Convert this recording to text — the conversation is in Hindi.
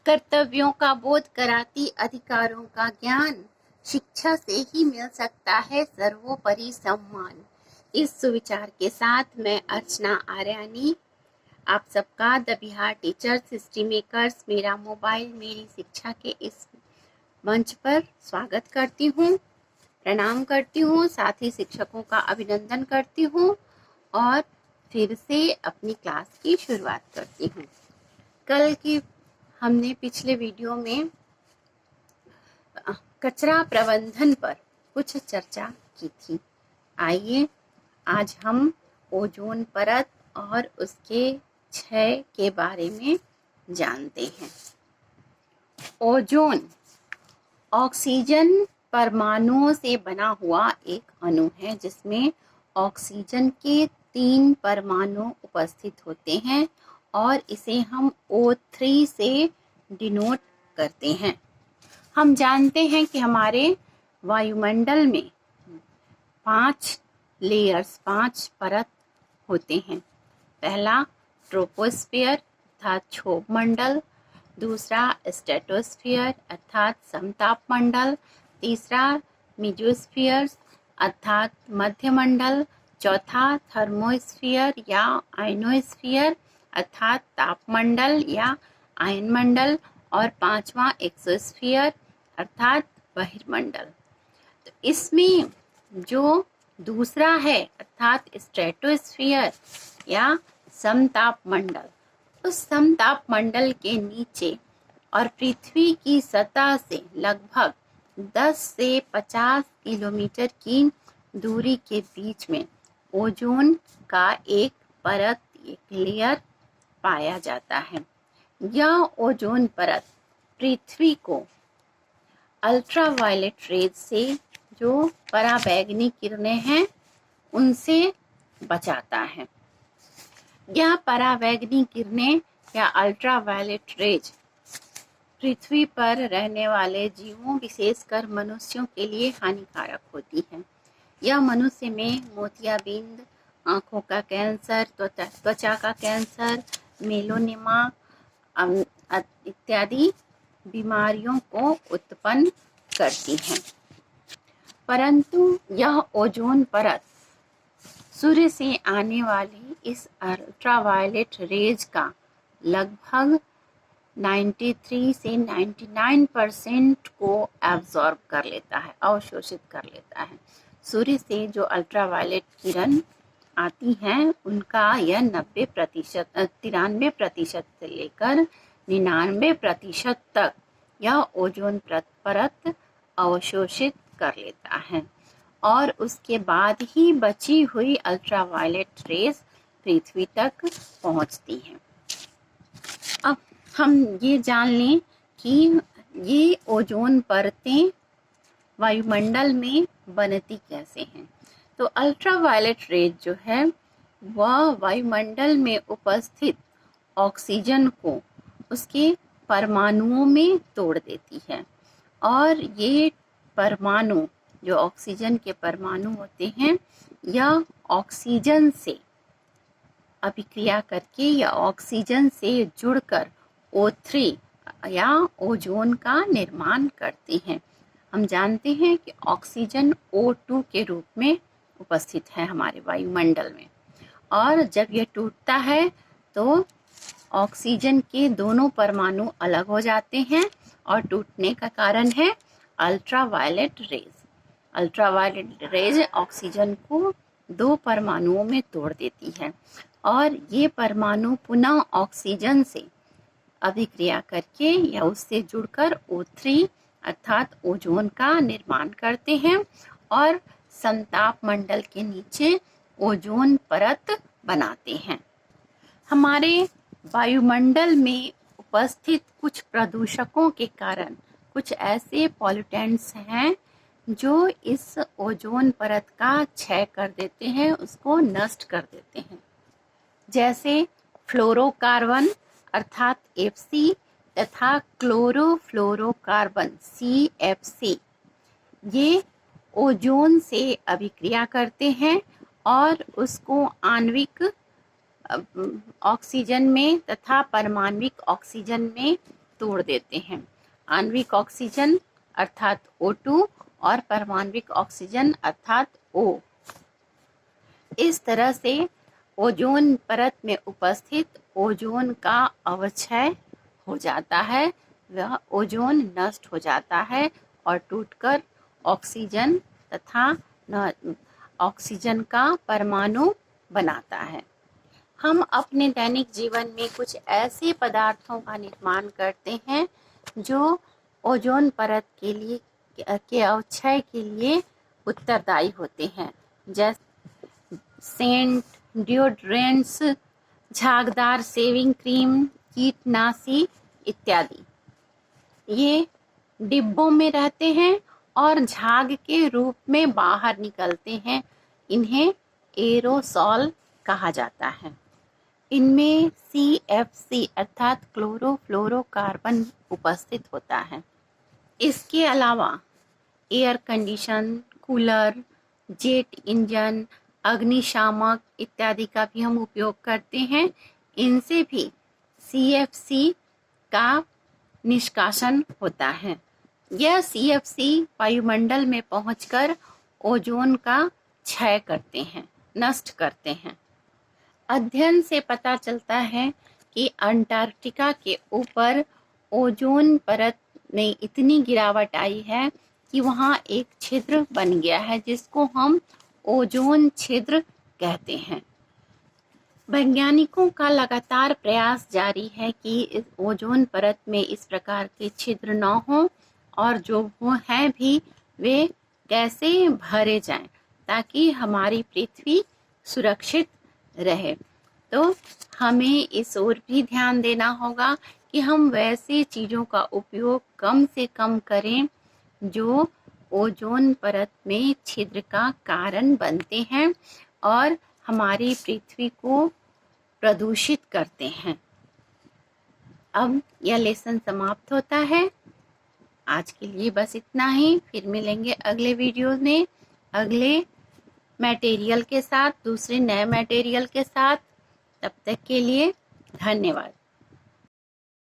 कर्तव्यों का बोध कराती अधिकारों का ज्ञान, शिक्षा से ही मिल सकता है सर्वोपरि सम्मान। इस सुविचार के साथ मैं अर्चना आर्यानी आप सबका the Bihar teachers history makers मेरा मोबाइल मेरी शिक्षा के इस मंच पर स्वागत करती हूँ, प्रणाम करती हूँ, साथ ही शिक्षकों का अभिनंदन करती हूँ और फिर से अपनी क्लास की शुरुआत करती हूँ। कल की हमने पिछले वीडियो में कचरा प्रबंधन पर कुछ चर्चा की थी। आइए आज हम ओजोन परत और उसके क्षय के बारे में जानते हैं। ओजोन ऑक्सीजन परमाणुओं से बना हुआ एक अणु है जिसमें ऑक्सीजन के 3 परमाणु उपस्थित होते हैं और इसे हम O3 से डिनोट करते हैं। हम जानते हैं कि हमारे वायुमंडल में 5 परत होते हैं। पहला ट्रोपोस्फियर अर्थात क्षोभ मंडल, दूसरा स्ट्रेटोस्फियर अर्थात समताप मंडल, तीसरा मेसोस्फियर अर्थात मध्यमंडल, चौथा थर्मोस्फियर या आयनोस्फियर अर्थात तापमंडल या आयनमंडल और पांचवा एक्सोस्फियर अर्थात बहिर्मंडल। तो इसमें जो दूसरा है अर्थात स्ट्रेटोस्फियर या समताप मंडल, उस समताप मंडल के नीचे और पृथ्वी की सतह से लगभग 10 से 50 किलोमीटर की दूरी के बीच में ओजोन का एक परत, एक लेयर पाया जाता है। यह ओजोन परत पृथ्वी को अल्ट्रावायलेट रेज से, जो पराबैंगनी किरणें हैं, उनसे बचाता है। यह पराबैंगनी किरणें या अल्ट्रावायलेट रेज पृथ्वी पर रहने वाले जीवों, विशेषकर मनुष्यों के लिए हानिकारक होती है। यह मनुष्य में मोतियाबिंद, आंखों का कैंसर, त्वचा का कैंसर, मेलानोमा इत्यादि बीमारियों को उत्पन्न करती हैं। परंतु यह ओजोन परत सूर्य से आने वाली इस अल्ट्रावायलेट रेज का लगभग 93 से 99% को एब्जॉर्ब कर लेता है, अवशोषित कर लेता है। सूर्य से जो अल्ट्रावायलेट किरण आती हैं उनका यह 93% से लेकर 99% तक यह ओजोन परत अवशोषित कर लेता है और उसके बाद ही बची हुई अल्ट्रावायलेट रेज पृथ्वी तक पहुंचती हैं। अब हम ये जान लें कि ये ओजोन परतें वायुमंडल में बनती कैसे हैं। तो अल्ट्रावायलेट रेज जो है वह वायुमंडल में उपस्थित ऑक्सीजन को उसके परमाणुओं में तोड़ देती है और ये परमाणु, जो ऑक्सीजन के परमाणु होते हैं, यह ऑक्सीजन से अभिक्रिया करके या ऑक्सीजन से जुड़कर O3 या ओजोन का निर्माण करते हैं। हम जानते हैं कि ऑक्सीजन O2 के रूप में उपस्थित है हमारे वायुमंडल में और जब यह टूटता है तो ऑक्सीजन के दोनों परमाणु अलग हो जाते हैं और टूटने का कारण है ultraviolet rays. Ultraviolet rays oxygen को 2 परमाणुओं में तोड़ देती है और ये परमाणु पुनः ऑक्सीजन से अभिक्रिया करके या उससे जुड़कर O3 अर्थात ओजोन का निर्माण करते हैं और समताप मंडल के नीचे ओजोन परत बनाते हैं। हमारे वायुमंडल में उपस्थित कुछ प्रदूषकों के कारण कुछ ऐसे पॉल्यूटेंट्स हैं जो इस ओजोन परत का क्षय कर देते हैं, उसको नष्ट कर देते हैं। जैसे फ्लोरोकार्बन अर्थात FC तथा क्लोरोफ्लोरोकार्बन CFC, ये ओजोन से अभिक्रिया करते हैं और उसको आणविक ऑक्सीजन में तथा परमाणविक ऑक्सीजन में तोड़ देते हैं। आणविक ऑक्सीजन अर्थात O2 और परमाणविक ऑक्सीजन अर्थात O। इस तरह से ओजोन परत में उपस्थित ओजोन का अवक्षय हो जाता है, वह ओजोन नष्ट हो जाता है और टूटकर ऑक्सीजन तथा ऑक्सीजन का परमाणु बनाता है। हम अपने दैनिक जीवन में कुछ ऐसे पदार्थों का निर्माण करते हैं जो ओजोन परत के अवक्षय के लिए उत्तरदायी होते हैं, जैसे सेंट, डिओड्रेंट्स, झागदार शेविंग क्रीम, कीटनाशी इत्यादि। ये डिब्बों में रहते हैं और झाग के रूप में बाहर निकलते हैं। इन्हें एरोसॉल कहा जाता है। इनमें CFC अर्थात क्लोरोफ्लोरोकार्बन उपस्थित होता है। इसके अलावा air condition, cooler, jet engine, अग्निशामक इत्यादि का भी हम उपयोग करते हैं। इनसे भी CFC का निष्कासन होता है। यह CFC वायुमंडल में पहुंचकर ओजोन का क्षय करते हैं, नष्ट करते हैं। अध्ययन से पता चलता है कि अंटार्कटिका के ऊपर ओजोन परत में इतनी गिरावट आई है कि वहाँ एक छिद्र बन गया है जिसको हम ओजोन छिद्र कहते हैं। वैज्ञानिकों का लगातार प्रयास जारी है कि इस ओजोन परत में इस प्रकार के छिद्र न हो और जो वो हैं भी वे कैसे भरे जाएं ताकि हमारी पृथ्वी सुरक्षित रहे। तो हमें इस ओर भी ध्यान देना होगा कि हम वैसे चीज़ों का उपयोग कम से कम करें जो ओजोन परत में छिद्र का कारण बनते हैं और हमारी पृथ्वी को प्रदूषित करते हैं। अब यह लेसन समाप्त होता है। आज के लिए बस इतना ही। फिर मिलेंगे अगले वीडियो में अगले मटेरियल के साथ, दूसरे नए मटेरियल के साथ। तब तक के लिए धन्यवाद।